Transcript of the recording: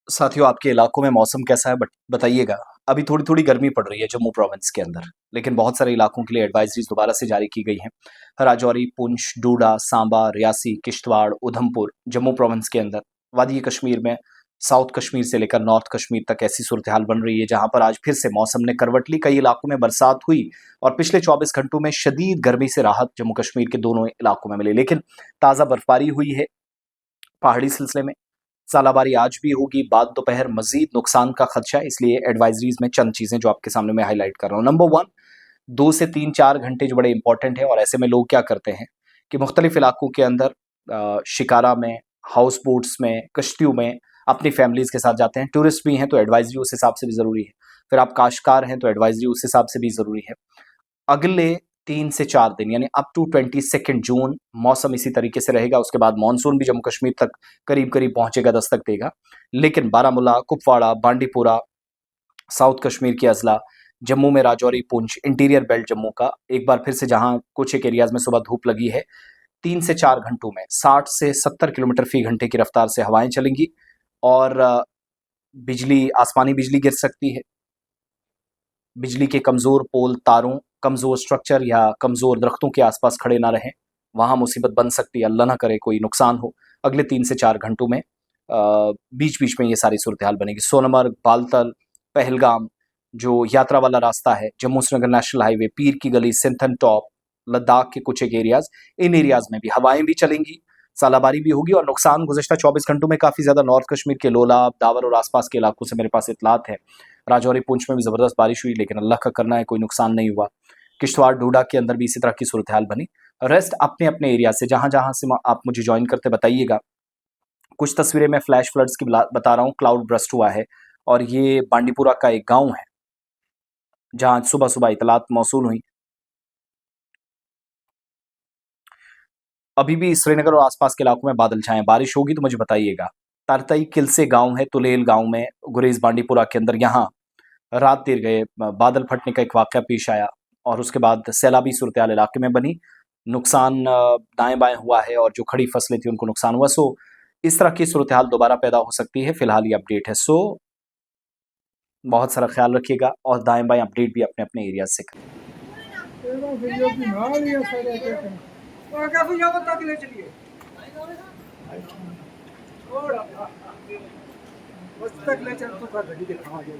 साथियों, आपके इलाकों में मौसम कैसा है बताइएगा। अभी थोड़ी-थोड़ी गर्मी पड़ रही है जम्मू प्रोविंस के अंदर, लेकिन बहुत सारे इलाकों के लिए एडवाइज़रीज़ दोबारा से जारी की गई हैं। राजौरी, पुंछ, डोडा, सांबा, रियासी, किश्तवाड़, उधमपुर, जम्मू प्रोविंस के अंदर, वादी कश्मीर में, साउथ कश्मीर से लेकर नॉर्थ कश्मीर तक ऐसी सूरत-ए-हाल बन रही है जहाँ पर आज फिर से मौसम ने करवट ली। कई इलाकों में बरसात हुई और पिछले 24 घंटों में शदीद गर्मी से राहत जम्मू कश्मीर के दोनों इलाकों में मिली। लेकिन ताज़ा बर्फबारी हुई है पहाड़ी सिलसिले में। सालाबारी आज भी होगी, बाद दोपहर मजीद नुकसान का खदशा है, इसलिए एडवाइजरीज में चंद चीजें जो आपके सामने मैं हाईलाइट कर रहा हूँ। नंबर वन, 2 से 3 4 घंटे जो बड़े इंपॉर्टेंट है, और ऐसे में लोग क्या करते हैं कि मुख्तलिफ इलाकों के अंदर शिकारा में, हाउस बोट्स में, कश्तियों में अपनी फैमिलीज के साथ जाते हैं। टूरिस्ट भी हैं तो एडवाइजरी उस हिसाब से भी जरूरी है। फिर आप काश्तकार हैं तो एडवाइजरी उस हिसाब से भी जरूरी है। अगले 3 से 4 दिन यानी अप टू 22 जून मौसम इसी तरीके से रहेगा। उसके बाद मानसून भी जम्मू कश्मीर तक करीब करीब पहुंचेगा, दस्तक देगा। लेकिन बारामूला, कुपवाड़ा, बांडीपुरा, साउथ कश्मीर की अजला, जम्मू में राजौरी, पुंछ, इंटीरियर बेल्ट जम्मू का एक बार फिर से जहां कुछ एक एरियाज में सुबह धूप लगी है, 3 से 4 घंटों में 60 से 70 किलोमीटर फी घंटे की रफ्तार से हवाएं चलेंगी और बिजली, आसमानी बिजली गिर सकती है। बिजली के कमजोर पोल, तारों, कमजोर स्ट्रक्चर या कमजोर दरख्तों के आसपास खड़े ना रहें, वहां मुसीबत बन सकती है। अल्लाह ना करे कोई नुकसान हो। अगले 3 से 4 घंटों में बीच बीच में ये सारी सूरत हाल बनेगी। सोनमर्ग, बालतल, पहलगाम, जो यात्रा वाला रास्ता है, जम्मू श्रीनगर नेशनल हाईवे, पीर की गली, सिंथन टॉप, लद्दाख के कुछ एक एरियाज, इन एरियाज में भी हवाएं भी चलेंगी, सालाबारी भी होगी और नुकसान गुज़श्ता 24 घंटों में काफ़ी ज़्यादा नॉर्थ कश्मीर के लोलाब, दावर और आसपास के इलाकों से मेरे पास इतलात है। राजौरी, पुंछ में भी ज़बरदस्त बारिश हुई, लेकिन अल्लाह का करना है कोई नुकसान नहीं हुआ। किश्तवाड़, डोडा के अंदर भी इसी तरह की सूरत हाल बनी। रेस्ट अपने अपने एरिया से जहाँ जहाँ से आप मुझे ज्वाइन करते बताइएगा। कुछ तस्वीरें मैं फ्लैश फ्लड्स की बता रहा हूँ। क्लाउड ब्रस्ट हुआ है और ये बांडीपुरा का एक गांव है जहाँ सुबह सुबह इतलात मौसूल हुई। अभी भी श्रीनगर और आसपास के इलाकों में बादल छाए हैं। बारिश होगी तो मुझे बताइएगा। तारतई किलसे गांव है, तुलेल गांव में, गुरेज बांडीपुरा के अंदर, यहाँ रात देर गए बादल फटने का एक वाक़या पेश आया और उसके बाद सैलाबी सूरत-ए-हाल इलाके में बनी। नुकसान दाएँ-बाएँ हुआ है और जो खड़ी फसलें थी उनको नुकसान हुआ। सो इस तरह की सूरत-ए-हाल दोबारा पैदा हो सकती है। फिलहाल ये अपडेट है। सो बहुत सारा ख्याल रखिएगा और दाएँ-बाएँ अपडेट भी अपने-अपने एरिया से करें। तक ले चल तू कर रही दिखा दे